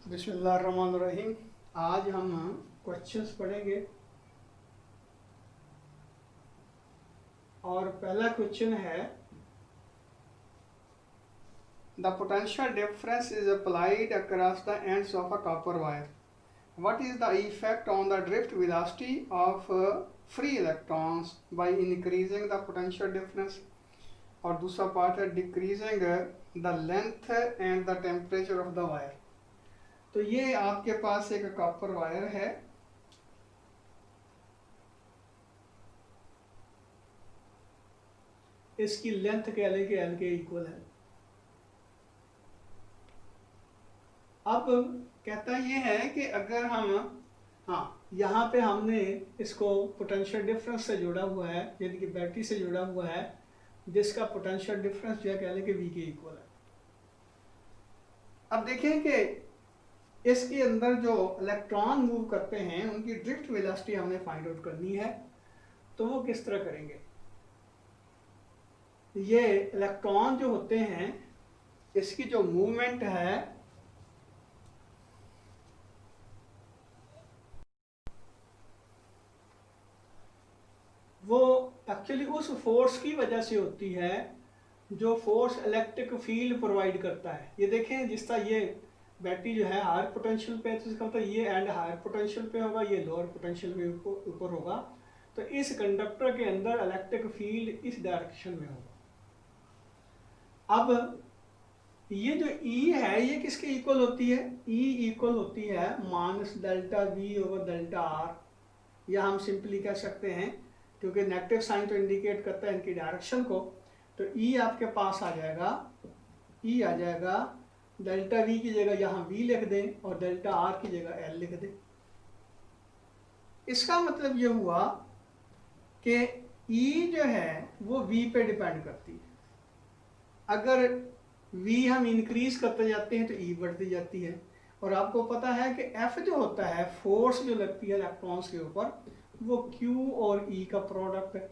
बिस्मिल्लाहिर्रहमानिर्रहीम। आज हम क्वेश्चंस पढ़ेंगे और पहला क्वेश्चन है the potential difference is applied across the ends of a copper wire. What is the effect on the drift velocity of free electrons by increasing the potential difference. और दूसरा part है decreasing the length and the temperature of the wire. तो ये आपके पास एक copper wire है, इसकी length कह लें कि एल के इक्वल है। अब कहता ये है कि अगर हम यहाँ पे हमने इसको पोटेंशियल डिफरेंस से जोड़ा हुआ है, यानी कि बैटरी से जुड़ा हुआ है, जिसका पोटेंशियल डिफरेंस जो है कह लें कि वी के इक्वल है। अब देखें कि इसके अंदर जो इलेक्ट्रॉन मूव करते हैं उनकी ड्रिफ्ट वेलोसिटी हमने फाइंड आउट करनी है। तो वो किस तरह करेंगे? ये इलेक्ट्रॉन जो होते हैं इसकी जो मूवमेंट है वो एक्चुअली उस फोर्स की वजह से होती है जो फोर्स इलेक्ट्रिक फील्ड प्रोवाइड करता है। ये देखें, जिस तरह ये बैटरी जो है हायर पोटेंशियल पे है, तो इसका मतलब ये एंड हायर पोटेंशियल पे होगा, ये लोअर पोटेंशियल पे ऊपर होगा। तो इस कंडक्टर के अंदर इलेक्ट्रिक फील्ड इस डायरेक्शन में होगा। अब ये जो E है ये किसके इक्वल होती है? E इक्वल होती है minus delta V over delta R। या हम सिंपली कह सकते हैं, क्योंकि नेगेटिव साइन तो इंडिकेट करता है इनकी डायरेक्शन को, तो E आपके पास आ जाएगा, E आ जाएगा डेल्टा V की जगह यहाँ V लिख दें और डेल्टा R की जगह L लिख दें। इसका मतलब ये हुआ कि E जो है वो V पे डिपेंड करती है। अगर V हम इंक्रीज करते जाते हैं तो E बढ़ती जाती है। और आपको पता है कि F जो होता है, फोर्स जो लगती है इलेक्ट्रॉन्स के ऊपर, वो Q और E का प्रोडक्ट है।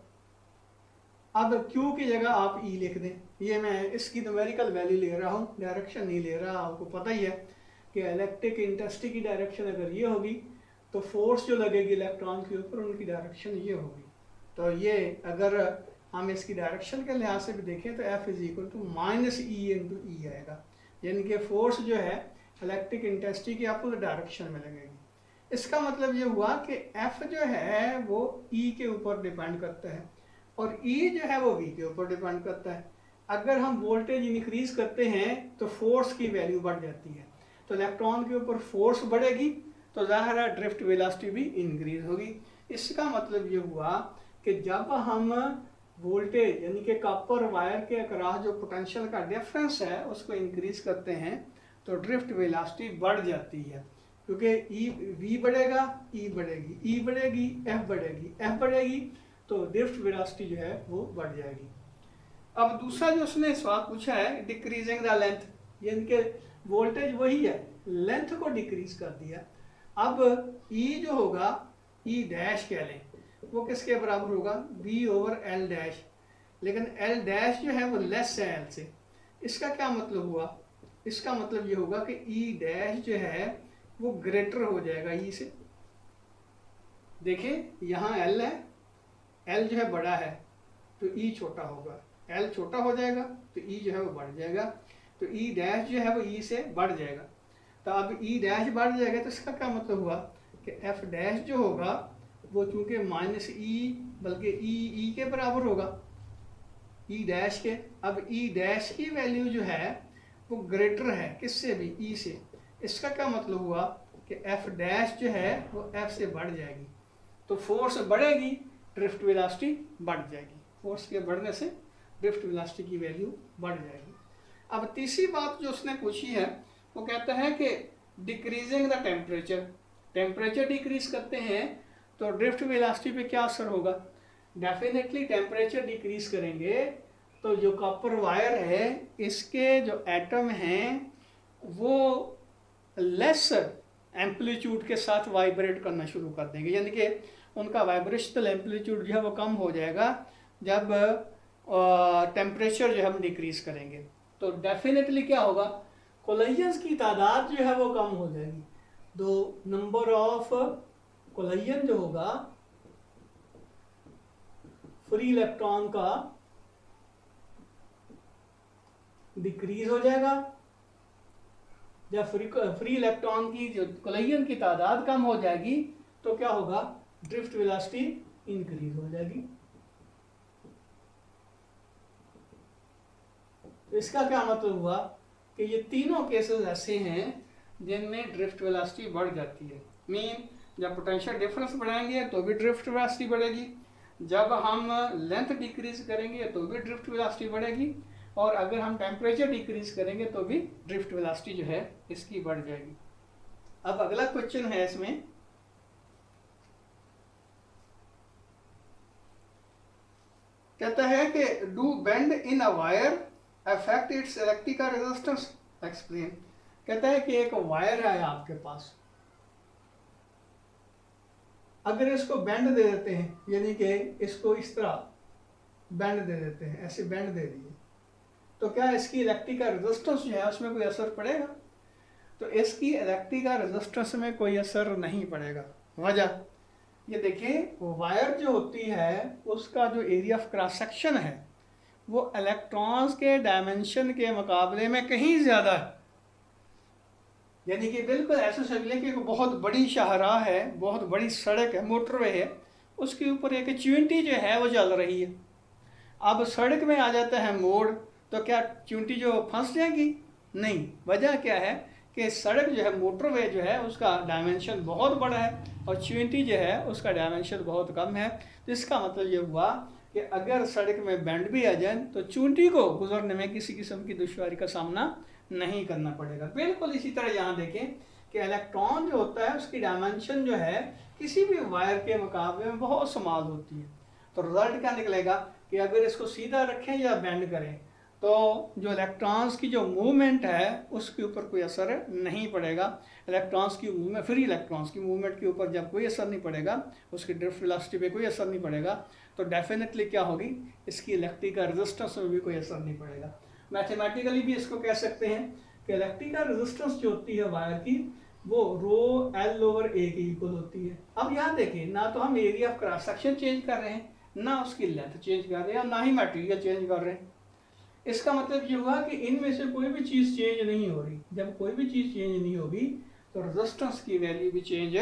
अब Q की जगह आप E लिख दें। ये मैं इसकी न्यूमेरिकल वैल्यू ले रहा हूँ, डायरेक्शन नहीं ले रहा। आपको पता ही है कि इलेक्ट्रिक इंटेंसिटी की डायरेक्शन अगर ये होगी तो फोर्स जो लगेगी इलेक्ट्रॉन के ऊपर उनकी डायरेक्शन ये होगी। तो ये अगर हम इसकी डायरेक्शन के लिहाज से भी देखें तो F is equal to minus E into E आएगा, यानी कि फोर्स जो है इलेक्ट्रिक इंटेंसिटी की अपोजिट डायरेक्शन में लगेगी। इसका मतलब ये हुआ कि F जो है वो E के ऊपर डिपेंड करता है और E जो है वो V के ऊपर डिपेंड करता है। अगर हम वोल्टेज इंक्रीज करते हैं तो फोर्स की वैल्यू बढ़ जाती है, तो इलेक्ट्रॉन के ऊपर फोर्स बढ़ेगी तो जाहिर है ड्रिफ्ट वेलोसिटी भी इंक्रीज होगी। इसका मतलब ये हुआ कि जब हम वोल्टेज यानी कि कॉपर वायर के अक्रॉस जो पोटेंशियल का डिफरेंस है उसको इंक्रीज करते हैं तो ड्रिफ्ट वेलोसिटी बढ़ जाती है, क्योंकि V बढ़ेगा, E बढ़ेगी, E बढ़ेगी, F बढ़ेगी, F बढ़ेगी, तो ड्रिफ्ट वेलोसिटी जो है वो बढ़ जाएगी। अब दूसरा जो उसने सवाल पूछा है डिक्रीजिंग द लेंथ, यानी कि वोल्टेज वही है, लेंथ को डिक्रीज कर दिया। अब E जो होगा, E डैश कह लें, वो किसके बराबर होगा? V over L dash. लेकिन L डैश जो है वो लेस है L से। इसका क्या मतलब हुआ? इसका मतलब ये होगा कि E डैश जो है वो ग्रेटर हो जाएगा E से। देखिए यहाँ L है, L जो है बड़ा है तो E छोटा होगा, L छोटा हो जाएगा तो E जो है वो बढ़ जाएगा, तो E डैश जो है वो E से बढ़ जाएगा। तो अब E डैश बढ़ जाएगा तो इसका क्या मतलब हुआ कि F डैश जो होगा वो चूंकि माइनस E बल्कि E के बराबर होगा, E डैश के। अब E डैश की वैल्यू जो है वो ग्रेटर है किससे भी? E से। इसका क्या मतलब हुआ कि F डैश जो है वो F से बढ़ जाएगी, तो फोर्स बढ़ेगी, ड्रिफ्ट वेलोसिटी बढ़ जाएगी। फोर्स के बढ़ने से ड्रिफ्ट वेलोसिटी की वैल्यू बढ़ जाएगी। अब तीसरी बात जो उसने पूछी है वो कहता है कि decreasing the temperature, temperature decrease करते हैं तो ड्रिफ्ट वेलोसिटी पे क्या असर होगा? डेफिनेटली टेम्परेचर डिक्रीज करेंगे तो जो कॉपर वायर है इसके जो एटम हैं वो लेस एम्पलीट्यूड के साथ वाइब्रेट करना शुरू कर देंगे, यानी कि उनका वाइब्रेशनल एम्पलीट्यूड जो है वो कम हो जाएगा जब टेम्परेचर जो है हम डिक्रीज करेंगे। तो डेफिनेटली क्या होगा, कोलिजन्स की तादाद जो है वो कम हो जाएगी। तो नंबर ऑफ कोलिजन जो होगा फ्री इलेक्ट्रॉन का डिक्रीज हो जाएगा। जब फ्री इलेक्ट्रॉन की जो कोलिजन की तादाद कम हो जाएगी तो क्या होगा, ड्रिफ्ट वेलोसिटी इंक्रीज हो जाएगी। तो इसका क्या मतलब हुआ कि ये तीनों केसेस ऐसे हैं जिनमें ड्रिफ्ट वेलोसिटी बढ़ जाती है। मीन जब पोटेंशियल डिफरेंस बढ़ाएंगे तो भी ड्रिफ्ट वेलोसिटी बढ़ेगी, जब हम लेंथ डिक्रीज करेंगे तो भी ड्रिफ्ट वेलोसिटी बढ़ेगी, और अगर हम टेम्परेचर डिक्रीज करेंगे तो भी ड्रिफ्ट वेलोसिटी जो है इसकी बढ़ जाएगी। अब अगला क्वेश्चन है इसमें, कहता है कि do bend in a wire affect it's electrical resistance, explain. कहता है कि एक वायर है आपके पास, अगर इसको बेंड दे देते हैं, यानी कि इसको इस तरह बेंड दे देते हैं, ऐसे बेंड दे दिए, तो क्या इसकी इलेक्ट्रिकल रेजिस्टेंस जो है उसमें कोई असर पड़ेगा? तो इसकी इलेक्ट्रिकल रेजिस्टेंस में कोई असर नहीं पड़ेगा। वजह ये देखिए, वायर जो होती है उसका जो एरिया ऑफ क्रॉस सेक्शन है वो इलेक्ट्रॉन्स के डायमेंशन के मुकाबले में कहीं ज़्यादा है। यानी कि बिल्कुल ऐसे समझ लें कि एक बहुत बड़ी शाहराह है, बहुत बड़ी सड़क है, मोटरवे है, उसके ऊपर एक चींटी जो है वो चल रही है। अब सड़क में आ जाता है मोड़, तो क्या चींटी जो फंस जाएगी? नहीं। वजह क्या है कि सड़क जो है, मोटरवे जो है, उसका डायमेंशन बहुत बड़ा है और चींटी जो है उसका डायमेंशन बहुत कम है। तो इसका मतलब ये हुआ कि अगर सड़क में बेंड भी आ जाए तो चींटी को गुजरने में किसी किस्म की दुश्वारी का सामना नहीं करना पड़ेगा। बिल्कुल इसी तरह यहाँ देखें कि इलेक्ट्रॉन जो होता है उसकी डायमेंशन जो है किसी भी वायर के मुकाबले में बहुत स्मॉल होती है। तो रिजल्ट क्या निकलेगा कि अगर इसको सीधा रखें या बेंड करें तो जो इलेक्ट्रॉन्स की जो मूवमेंट है उसके ऊपर कोई असर नहीं पड़ेगा। इलेक्ट्रॉन्स की मूवमेंट, फ्री इलेक्ट्रॉन्स की मूवमेंट के ऊपर जब कोई असर नहीं पड़ेगा, उसकी ड्रिफ्ट वेलोसिटी पे कोई असर नहीं पड़ेगा, तो डेफिनेटली क्या होगी, इसकी इलेक्ट्रिकल रेजिस्टेंस में भी कोई असर नहीं पड़ेगा। मैथमेटिकली भी इसको कह सकते हैं कि इलेक्ट्रिकल रेजिस्टेंस जो होती है वायर की वो रो एल ओवर ए के इक्वल होती है। अब यहाँ देखिए, ना तो हम area of cross section change कर रहे हैं, ना उसकी लेंथ चेंज कर रहे हैं, और ना ही मटेरियल चेंज कर रहे हैं। इसका मतलब ये हुआ कि इनमें से कोई भी चीज़ चेंज नहीं हो रही। जब कोई भी चीज़ चेंज नहीं होगी तो रेजिस्टेंस की वैल्यू भी चेंज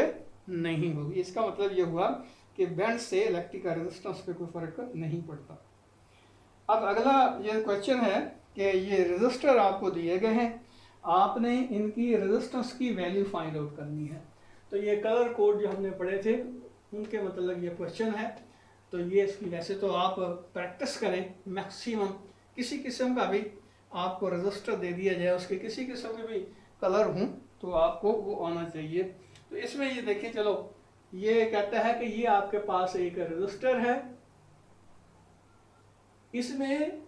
नहीं होगी। इसका मतलब ये हुआ कि बेंड से इलेक्ट्रिकल रेजिस्टेंस पे कोई फर्क नहीं पड़ता। अब अगला ये क्वेश्चन है कि ये रेजिस्टर आपको दिए गए हैं, आपने इनकी रेजिस्टेंस की वैल्यू फाइंड आउट करनी है। तो ये कलर कोड जो हमने पढ़े थे उनके मतलब ये क्वेश्चन है। तो ये इसकी वैसे तो आप प्रैक्टिस करें, मैक्सिमम किसी किस्म का भी आपको रजिस्टर दे दिया जाए, उसके किसी किस्म के भी कलर हों तो आपको वो आना चाहिए। तो इसमें ये देखें, चलो ये कहता है कि ये आपके पास एक रजिस्टर है, इसमें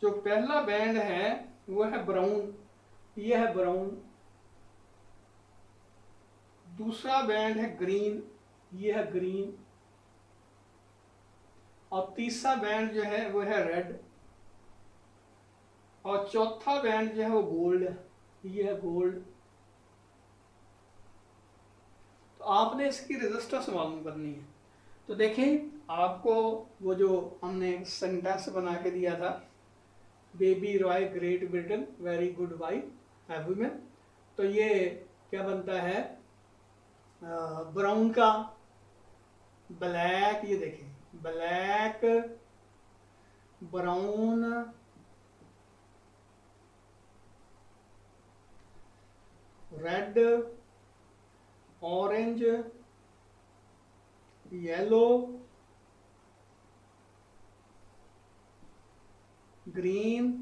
जो पहला बैंड है वो है ब्राउन, ये है ब्राउन। दूसरा बैंड है ग्रीन, ये है ग्रीन। और तीसरा बैंड जो है वो है रेड। और चौथा बैंड जो है वो गोल्ड है, ये है गोल्ड। तो आपने इसकी रेजिस्टेंस मालूम करनी है। तो देखें, आपको वो जो हमने सेंटेंस बना के दिया था, Baby Roy Great Britain very good by Havemann, तो ये क्या बनता है, ब्राउन का ब्लैक, ये देखें black, brown, red, orange, yellow, green,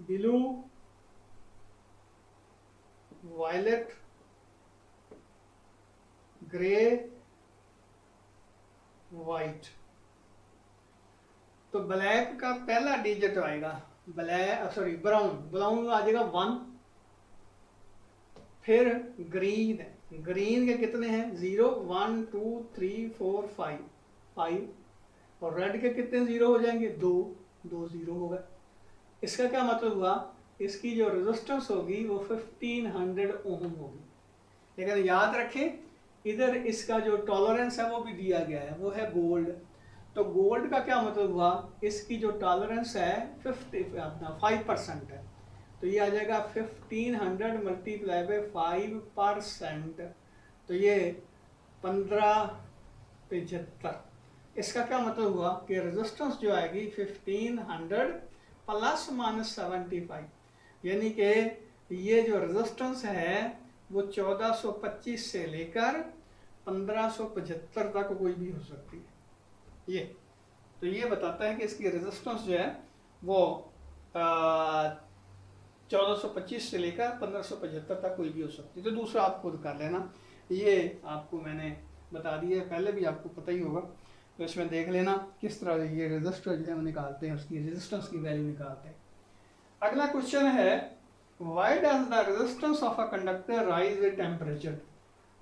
blue, violet, grey, white. तो ब्लैक का पहला डिजिट आएगा, ब्राउन आ जाएगा 1। फिर ग्रीन, ग्रीन के कितने हैं, 0 1 2 3 4 5। और रेड के कितने 0 हो जाएंगे, 2 0 होगा। इसका क्या मतलब हुआ इसकी जो रेजिस्टेंस होगी वो 1500 ओम होगी। लेकिन याद रखें इधर इसका जो टॉलरेंस है वो भी दिया गया है, वो है गोल्ड। तो गोल्ड का क्या मतलब हुआ, इसकी जो टॉलरेंस है 5% है, तो ये आ जाएगा 1500 मल्टीप्लाई बाय 5%, तो ये 1575। इसका क्या मतलब हुआ कि रेजिस्टेंस जो आएगी 1500 प्लस माइनस 75, यानी कि ये जो रेजिस्टेंस है वो 1425 से लेकर 1575 तक कोई भी हो सकती है। ये तो ये बताता है कि इसकी रेजिस्टेंस जो है वो 1425 से लेकर 1575 तक कोई भी हो सकती है। तो दूसरा आप खुद कर लेना, ये आपको मैंने बता दिया है, पहले भी आपको पता ही होगा। तो इसमें देख लेना किस तरह ये रेजिस्टर जो है निकालते हैं, उसकी रेजिस्टेंस की वैल्यू निकालते हैं। अगला क्वेश्चन है why does the resistance of a conductor rise with temperature.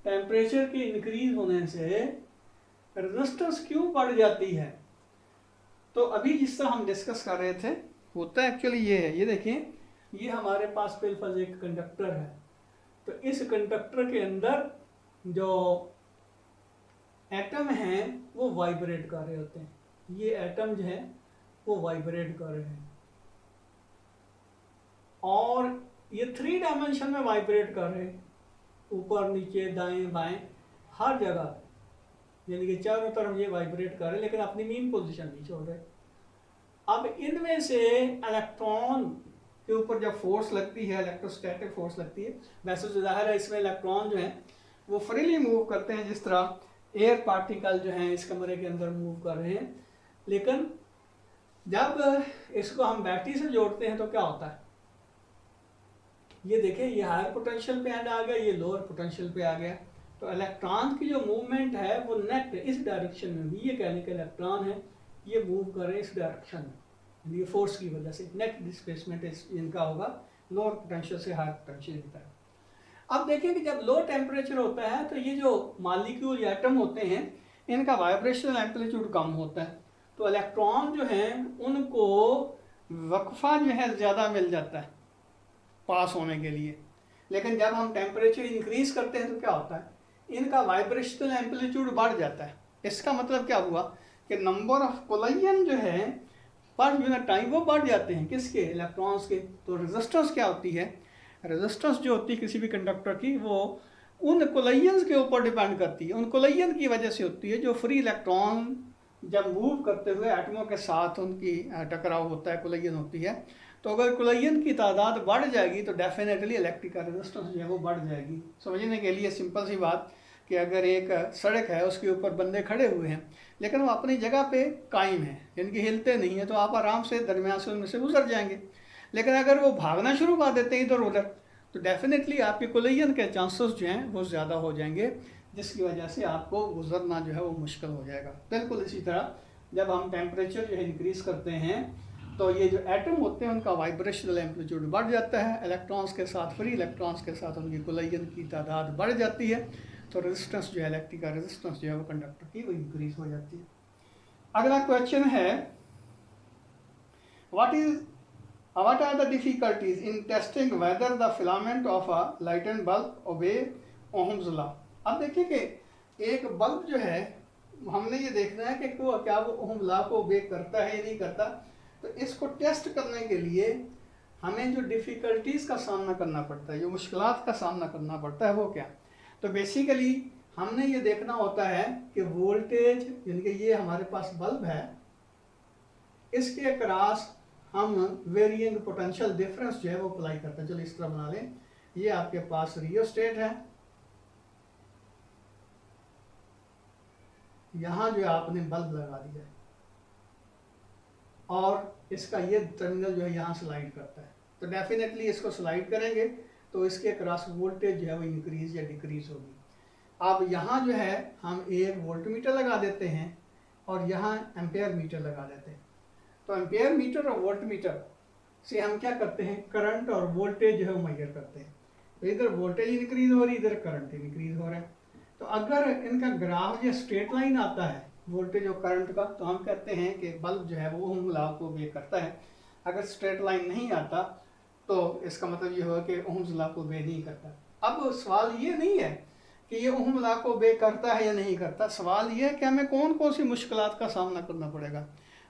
Temperature के इंक्रीज होने से रेजिस्टेंस क्यों बढ़ जाती है। तो अभी जिस तरह हम डिस्कस कर रहे थे होता एक्चुअली ये है, ये देखिए ये हमारे पास बिलफर्ज एक कंडक्टर है, तो इस कंडक्टर के अंदर जो एटम हैं वो वाइब्रेट कर रहे होते हैं, ये एटम जो है वो वाइब्रेट कर रहे हैं और ये 3 डायमेंशन में वाइब्रेट कर रहे हैं, ऊपर नीचे दाएं बाएं हर जगह, यानी कि चारों तरफ ये वाइब्रेट कर रहे हैं लेकिन अपनी मीन पोजीशन नहीं छोड़ रहे। अब इनमें से इलेक्ट्रॉन के ऊपर जब फोर्स लगती है, इलेक्ट्रोस्टैटिक फोर्स लगती है, वैसे तो जाहिर है इसमें इलेक्ट्रॉन जो है वो फ्रीली मूव करते हैं जिस तरह एयर पार्टिकल जो हैं इस कमरे के अंदर मूव कर रहे हैं। लेकिन जब इसको हम बैटरी से जोड़ते हैं तो क्या होता है, ये देखें ये हायर पोटेंशियल पे आ गया, ये लोअर पोटेंशियल पे आ गया, तो इलेक्ट्रॉन की जो मूवमेंट है वो नेट इस डायरेक्शन में भी, ये कहने के इलेक्ट्रॉन है ये मूव कर रहे हैं इस डायरेक्शन में, ये फोर्स की वजह से नेट डिस्प्लेसमेंट इनका होगा लोअर पोटेंशियल से हायर पोटेंशियल की तरफ। अब देखिए कि जब लो टेम्परेचर होता है तो ये जो मॉलिक्यूल या एटम होते हैं इनका वाइब्रेशनल एम्पलीट्यूड कम होता है, तो इलेक्ट्रॉन जो हैं उनको वक्फा जो है ज़्यादा मिल जाता है पास होने के लिए। लेकिन जब हम टेम्परेचर इंक्रीज करते हैं तो क्या होता है, इनका वाइब्रेशनल एम्पलीट्यूड बढ़ जाता है। इसका मतलब क्या हुआ कि नंबर ऑफ कोलिजन जो है पर यूनिट टाइम वो बढ़ जाते हैं, किसके, इलेक्ट्रॉन्स के। तो रेजिस्टेंस क्या होती है, रेजिस्टेंस जो होती है किसी भी कंडक्टर की वो उन कोलिजन्स के ऊपर डिपेंड करती है, उन कोलिजन की वजह से होती है जो फ्री इलेक्ट्रॉन जब मूव करते हुए एटमों के साथ उनकी टकराव होता है, कोलिजन होती है। तो अगर कोलिजन की तादाद बढ़ जाएगी तो डेफिनेटली इलेक्ट्रिक रेजिस्टेंस जो है वो बढ़ जाएगी। समझने के लिए सिंपल सी बात कि अगर एक सड़क है उसके ऊपर बंदे खड़े हुए हैं लेकिन वो अपनी जगह पे कायम है, यानी कि हिलते नहीं है, तो आप आराम से दरमियान से उनमें से गुजर जाएंगे। लेकिन अगर वो भागना शुरू कर देते हैं इधर उधर तो डेफिनेटली आपके कोलिजन के चांसेस जो हैं वो ज़्यादा हो जाएंगे, जिसकी वजह से आपको गुजरना जो है वो मुश्किल हो जाएगा। बिल्कुल इसी तरह जब हम टेम्परेचर जो है इंक्रीज करते हैं तो ये जो एटम होते हैं उनका वाइब्रेशनल एम्पलीट्यूड बढ़ जाता है, इलेक्ट्रॉन्स के साथ फ्री इलेक्ट्रॉन्स के साथ उनकी कोलिजन की तादाद बढ़ जाती है, तो रेजिस्टेंस जो है इलेक्ट्रिक का रेजिस्टेंस जो है वो कंडक्टर की वो इंक्रीज हो जाती है। अगला क्वेश्चन है what are the difficulties in testing whether the filament of a lightened bulb obey Ohm's law. अब देखिए कि एक बल्ब जो है हमने ये देखना है कि क्या वो ओहम लॉ को ओबे करता है या नहीं करता। तो इसको टेस्ट करने के लिए हमें जो डिफ़िकल्टीज़ का सामना करना पड़ता है, जो मुश्किलात का सामना करना पड़ता है वो क्या। तो बेसिकली हमने ये देखना होता है कि वोल्टेज यानी कि ये हमारे पास बल्ब है, इसके अक्रॉस हम वेरिएंग पोटेंशियल डिफरेंस जो है वो अप्लाई करते हैं। चलो इस तरह बना लें, ये आपके पास रियोस्टेट है, यहाँ जो है आपने बल्ब लगा दिया है और इसका ये टर्मिनल जो है यहाँ स्लाइड करता है, तो डेफिनेटली इसको स्लाइड करेंगे तो इसके क्रॉस वोल्टेज जो है वो इंक्रीज या डिक्रीज होगी। अब यहाँ जो है हम एक वोल्टमीटर लगा देते हैं और यहाँ एम्पेयर मीटर लगा देते हैं। तो एम्पेयर मीटर और वोल्टमीटर से हम क्या करते हैं, करंट और वोल्टेज जो है वो मेजर करते हैं। तो इधर वोल्टेज इंक्रीज हो रही है, इधर करंट इंक्रीज हो रहा है। तो अगर इनका ग्राफ या स्ट्रेट लाइन आता है वोल्टेज और करंट का तो हम कहते हैं कि बल्ब जो है वो ओहम लॉ को ओबे करता है। अगर स्ट्रेट लाइन नहीं आता तो इसका मतलब ये होगा कि ओहम्स लॉ को ओबे नहीं करता। अब सवाल ये नहीं है कि ये ओहम लॉ को ओबे करता है या नहीं करता, सवाल ये है कि हमें कौन कौन सी मुश्किलात का सामना करना पड़ेगा।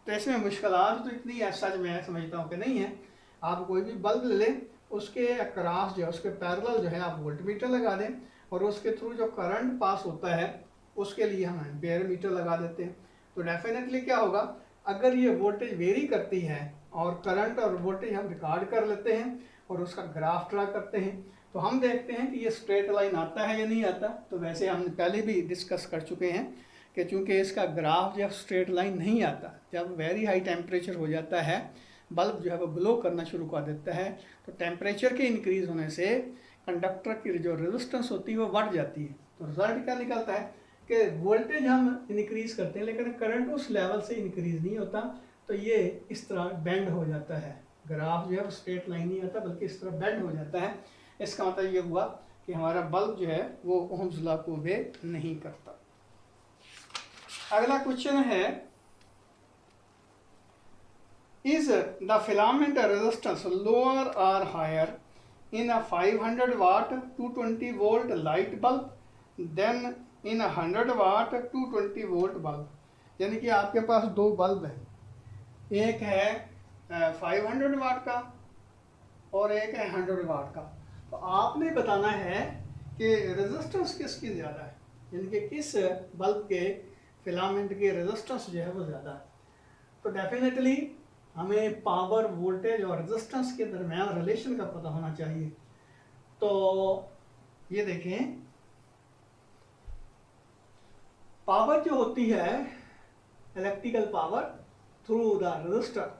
तो इसमें मुश्किलात तो इतनी ऐसा जो मैं समझता हूँ कि नहीं है। आप कोई भी बल्ब ले लें, उसके अक्रॉस जो है, उसके पैरेलल जो है आप वोल्टमीटर लगा दें, और उसके थ्रू जो करंट पास होता है उसके लिए हम एम्पेयर मीटर लगा देते हैं। तो डेफिनेटली क्या होगा, अगर ये वोल्टेज वेरी करती है और करंट और वोल्टेज हम रिकॉर्ड कर लेते हैं और उसका ग्राफ ड्रा करते हैं, तो हम देखते हैं कि ये स्ट्रेट लाइन आता है या नहीं आता। तो वैसे हम पहले भी डिस्कस कर चुके हैं कि चूंकि इसका ग्राफ जब स्ट्रेट लाइन नहीं आता, जब वेरी हाई टेम्परेचर हो जाता है, बल्ब जो है वो ग्लो करना शुरू कर देता है, तो टेम्परेचर के इंक्रीज होने से कंडक्टर की जो रेजिस्टेंस होती है वो बढ़ जाती है। तो रिजल्ट क्या निकलता है कि वोल्टेज हम इंक्रीज करते हैं लेकिन करंट उस लेवल से इंक्रीज नहीं होता, तो ये इस तरह बेंड हो जाता है। ग्राफ जो है वो स्ट्रेट लाइन नहीं आता बल्कि इस तरह बेंड हो जाता है। इसका मतलब ये हुआ कि हमारा बल्ब जो है वो ओहम्स लॉ को ओबे नहीं करता। अगला क्वेश्चन है, is the filament resistance lower और higher in a 500 watt 220 volt light bulb than in 100 watt 220 volt bulb. यानी कि आपके पास दो बल्ब है, एक है 500 वाट का और एक है 100 वाट का। तो आपने बताना है कि रेजिस्टेंस किसकी ज़्यादा है, यानी कि किस बल्ब के फिलामेंट की रेजिस्टेंस जो है वो ज़्यादा है। तो डेफिनेटली हमें पावर, वोल्टेज और रेजिस्टेंस के दरमियान रिलेशन का पता होना चाहिए। तो ये देखें, पावर जो होती है electrical power through the resistor,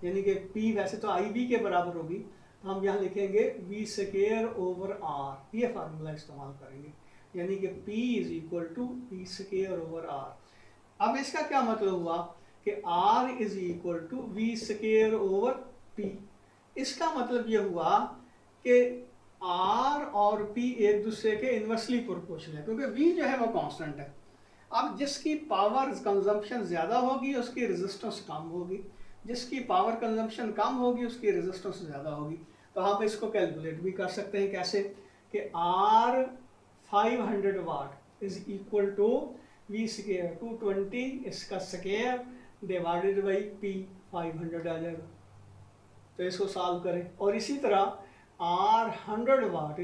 यानी कि P वैसे तो IB के बराबर होगी, तो हम यहाँ लिखेंगे V²/R, ये फार्मूला इस्तेमाल करेंगे, यानी कि P = V²/R। अब इसका क्या मतलब हुआ कि R = V²/P। इसका मतलब ये हुआ कि R और P एक दूसरे के इन्वर्सली प्रोपोर्शनल है, क्योंकि V जो है वो कांस्टेंट है। अब जिसकी पावर कंजम्पशन ज़्यादा होगी उसकी रेजिस्टेंस कम होगी, जिसकी पावर कंजम्पशन कम होगी उसकी रेजिस्टेंस ज़्यादा होगी। तो हम इसको कैलकुलेट भी कर सकते हैं, कैसे कि R 500 वाट = V² 220 इसका स्क्वायर डिवाइडेड बाई P 500 आ जाएगा। तो इसको सॉल्व करें, और इसी तरह R 100 वाट =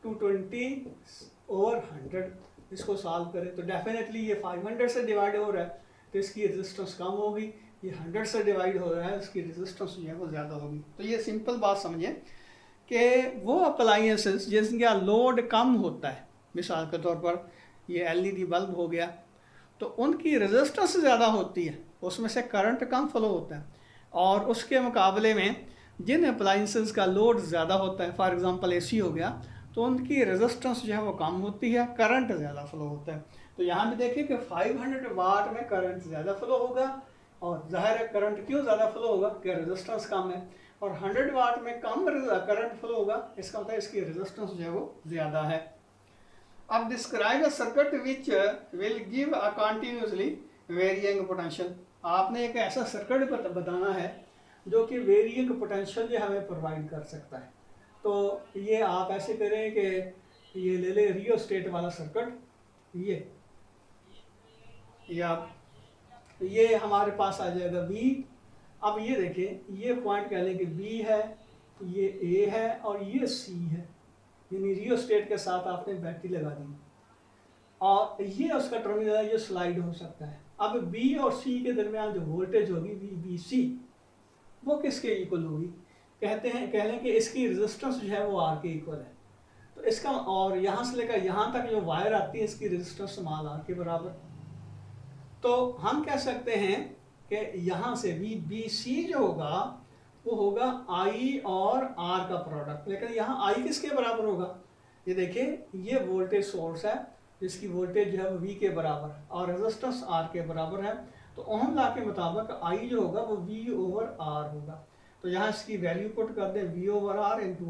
220/100, इसको सॉल्व करें तो डेफिनेटली ये 500 से डिवाइड हो रहा है तो इसकी रेजिस्टेंस कम होगी, ये 100 से डिवाइड हो रहा है इसकी रेजिस्टेंस जो है वो ज़्यादा होगी। तो ये सिंपल बात समझें कि वो अप्लायंसेस जिनका लोड कम होता है, मिसाल के तौर पर ये LED बल्ब हो गया, तो उनकी रेजिस्टेंस ज़्यादा होती है, उसमें से करंट कम फ्लो होता है, और उसके मुकाबले में जिन अप्लायंसेस का लोड ज़्यादा होता है, फॉर एग्जांपल AC हो गया, तो उनकी रेजिस्टेंस जो है वो कम होती है, करंट ज़्यादा फ्लो होता है। तो यहाँ भी देखिए कि 500 वाट में करंट ज़्यादा फ्लो होगा, और ज़ाहिर है करंट क्यों ज़्यादा फ्लो होगा कि रेजिस्टेंस कम है, और 100 वाट में कम करंट फ्लो होगा, इसका मतलब इसकी रेजिस्टेंस जो है वो ज़्यादा है। अब describe a circuit which will give a continuously varying potential. आपने एक ऐसा सर्किट बताना है जो कि वेरिइंग पोटेंशियल जो हमें प्रोवाइड कर सकता है। तो ये आप ऐसे करें कि ये ले ले रियोस्टेट वाला सर्किट, ये हमारे पास आ जाएगा V। अब ये देखें, ये पॉइंट कह लें कि B है, ये A है और ये C है, यानी रियोस्टेट के साथ आपने बैटरी लगा दी, और ये उसका टर्मिनल है जो स्लाइड हो सकता है। अब B और C के दरमियान जो वोल्टेज होगी VBC, वो किसके इक्वल होगी, कह लें कि इसकी रेजिस्टेंस जो है वो R के इक्वल है। तो इसका, और यहाँ से लेकर यहाँ तक जो वायर आती है इसकी रेजिस्टेंस R के बराबर। तो हम कह सकते हैं कि यहाँ से VBC जो होगा वो होगा I और R का प्रोडक्ट, लेकिन यहाँ I किसके बराबर होगा, ये देखिए ये वोल्टेज सोर्स है जिसकी वोल्टेज जो है वो V के बराबर और रेजिस्टेंस R के बराबर है। तो ओहम लॉ के मुताबिक I जो होगा वो V/R होगा। तो यहाँ इसकी वैल्यू पुट कर दें V/R ×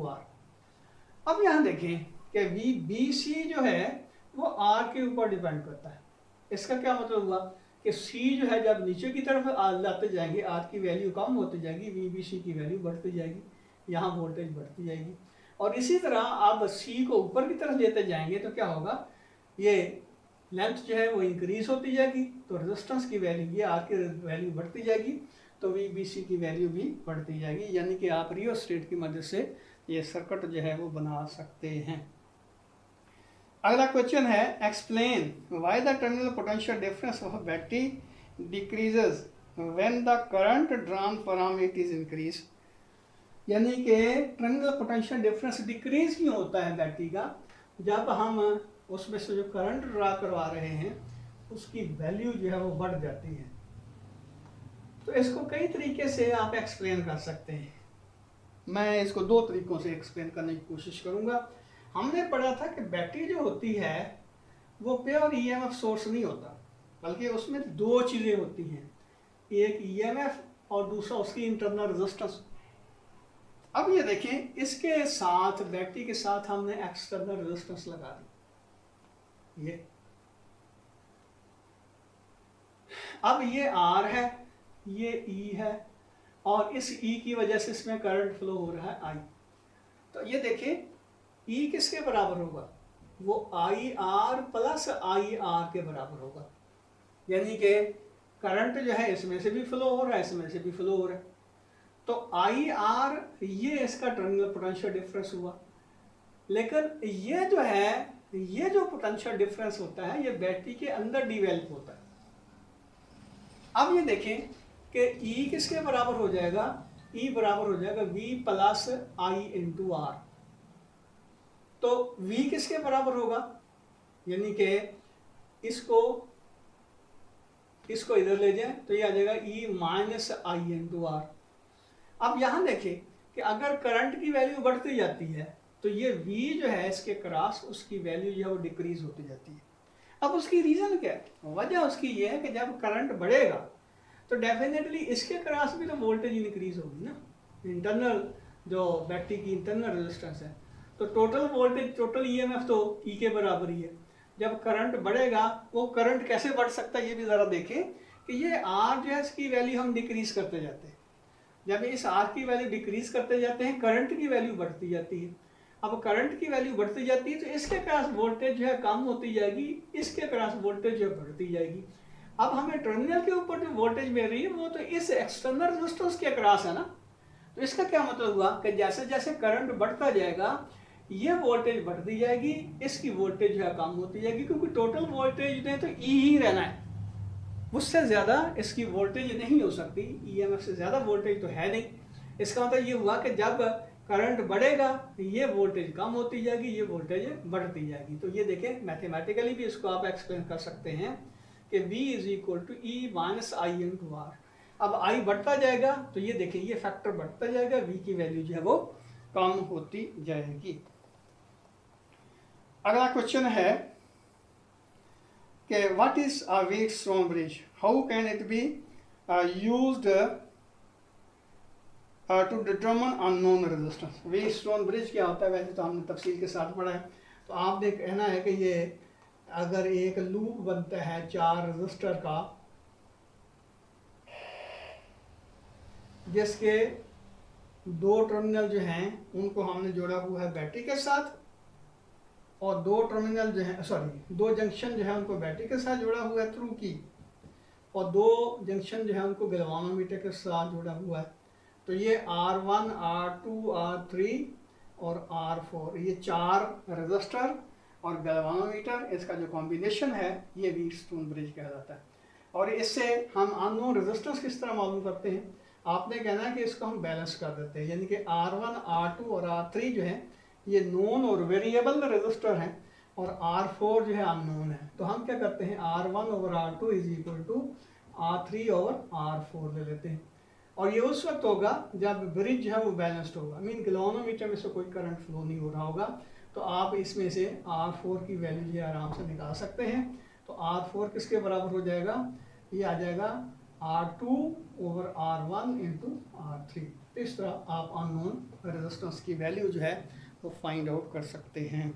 R। अब यहाँ देखें कि VBC जो है वो R के ऊपर डिपेंड करता है। इसका क्या मतलब हुआ कि C जो है जब नीचे की तरफ लाते जाएंगे R की वैल्यू कम होती जाएगी, VBC की वैल्यू बढ़ती जाएगी। यहाँ वोल्टेज बढ़ती जाएगी। और इसी तरह आप सी को ऊपर की तरफ लेते जाएंगे तो क्या होगा, ये लेंथ जो है वो इंक्रीज होती जाएगी, तो रेजिस्टेंस की वैल्यू, ये आर की वैल्यू बढ़ती जाएगी, तो वी बी सी की वैल्यू भी बढ़ती जाएगी। यानी कि आप रियोस्टेट की मदद से ये सर्किट जो है वो बना सकते हैं। अगला क्वेश्चन है, explain why the terminal potential difference of battery decreases when the current drawn from it is increase. यानी कि टर्मिनल पोटेंशियल डिफरेंस डिक्रीज क्यों होता है बैटरी का, जब हम उसमें से जो करंट ड्रा करवा रहे हैं उसकी वैल्यू जो है वो बढ़ जाती है। तो इसको कई तरीके से आप एक्सप्लेन कर सकते हैं। मैं इसको दो तरीकों से एक्सप्लेन करने की कोशिश करूंगा। हमने पढ़ा था कि बैटरी जो होती है वो प्योर ईएमएफ सोर्स नहीं होता, बल्कि उसमें दो चीज़ें होती हैं, एक ईएमएफ और दूसरा उसकी इंटरनल रेजिस्टेंस। अब ये देखें, इसके साथ बैटरी के साथ हमने एक्सटर्नल रेजिस्टेंस लगा दी, ये अब ये आर है, ये ई है, और इस ई की वजह से इसमें करंट फ्लो हो रहा है आई। तो ये देखिए ई किसके बराबर होगा, वो I R plus I R के बराबर होगा। यानी कि करंट जो है इसमें से भी फ्लो हो रहा है, इसमें से भी फ्लो हो रहा है। तो आई आर ये इसका टर्मिनल पोटेंशियल डिफरेंस हुआ। लेकिन ये जो है, ये जो पोटेंशियल डिफरेंस होता है ये बैटरी के अंदर डिवेल्प होता है। अब ये देखें कि E किसके बराबर हो जाएगा, E बराबर हो जाएगा V plus I into R. तो V किसके बराबर होगा, यानी कि इसको इधर ले जाएं तो ये आ जाएगा E minus I into R. अब यहां देखें कि अगर करंट की वैल्यू बढ़ती जाती है तो ये V जो है इसके क्रॉस उसकी वैल्यू जो है वो डिक्रीज होती जाती है। अब उसकी रीजन क्या है, वजह उसकी ये है कि जब करंट बढ़ेगा तो डेफिनेटली इसके क्रॉस भी तो वोल्टेज इंक्रीज होगी ना, इंटरनल जो बैटरी की इंटरनल रेजिस्टेंस है। तो टोटल वोल्टेज, टोटल ईएमएफ तो ई के बराबर ही है। जब करंट बढ़ेगा, वो करंट कैसे बढ़ सकता है ये भी ज़रा देखें कि ये आर जो है इसकी वैल्यू हम डिक्रीज करते जाते हैं। जब इस आर की वैल्यू डिक्रीज करते जाते हैं, करंट की वैल्यू बढ़ती जाती है। अब करंट की वैल्यू बढ़ती जाती है तो इसके क्रॉस वोल्टेज जो है कम होती जाएगी, इसके क्रॉस वोल्टेज जो है बढ़ती जाएगी। अब हमें टर्मिनल के ऊपर जो वोल्टेज मिल रही है वो तो इस एक्सटर्नल रेजिस्टेंस के क्रॉस है ना। तो इसका क्या मतलब हुआ कि जैसे जैसे करंट बढ़ता जाएगा ये वोल्टेज बढ़ती जाएगी, इसकी वोल्टेज जो है कम होती जाएगी, क्योंकि टोटल वोल्टेज ने तो ई ही रहना है, उससे ज़्यादा इसकी वोल्टेज नहीं हो सकती, ईएमएफ से ज़्यादा वोल्टेज तो है नहीं। इसका मतलब ये हुआ कि जब करंट बढ़ेगा ये वोल्टेज कम होती जाएगी, ये वोल्टेज बढ़ती जाएगी। तो ये देखें, मैथमेटिकली भी इसको आप एक्सप्लेन कर सकते हैं कि V is equal to E minus I into R. अब आई बढ़ता जाएगा तो ये देखें ये फैक्टर बढ़ता जाएगा, V की वैल्यू जो है वो कम होती जाएगी। अगला क्वेश्चन है कि what is a Wheatstone bridge, how can it be used to determine unknown resistance. Wheatstone bridge क्या होता है वैसे तो हमने तफसील के साथ पढ़ा है। तो आपने कहना है कि ये अगर एक लूप बनता है 4 रेजिस्टर का, जिसके 2 टर्मिनल जो हैं उनको हमने जोड़ा हुआ है बैटरी के साथ, और 2 टर्मिनल जो है, सॉरी 2 जंक्शन जो है उनको बैटरी के साथ जोड़ा हुआ है थ्रू की, और 2 जंक्शन जो है उनको गैल्वानोमीटर के साथ जोड़ा हुआ है। तो ये R1, R2, R3 और R4, ये 4 रेजिस्टर और गैल्वानोमीटर, इसका जो कॉम्बिनेशन है ये व्हीटस्टोन ब्रिज कहा जाता है। और इससे हम अननोन रेजिस्टेंस किस तरह मालूम करते हैं, आपने कहना है कि इसको हम बैलेंस कर देते हैं, यानी कि R1, R2 और R3 जो है ये नोन और वेरिएबल रेजिस्टर हैं, और R4 जो है अननोन है। तो हम क्या करते हैं, R1 over R2 is equal to R3 over R4 ले लेते हैं। और ये उस वक्त होगा जब ब्रिज जो है वो बैलेंस्ड होगा, मीन गैल्वानोमीटर में से कोई करंट फ्लो नहीं हो रहा होगा। तो आप इसमें से R4 की वैल्यू जो आराम से निकाल सकते हैं। तो R4 किसके बराबर हो जाएगा, ये आ जाएगा R2 over R1 into R3। इस तरह आप अननोन रेजिस्टेंस की वैल्यू जो है वो फाइंड आउट कर सकते हैं।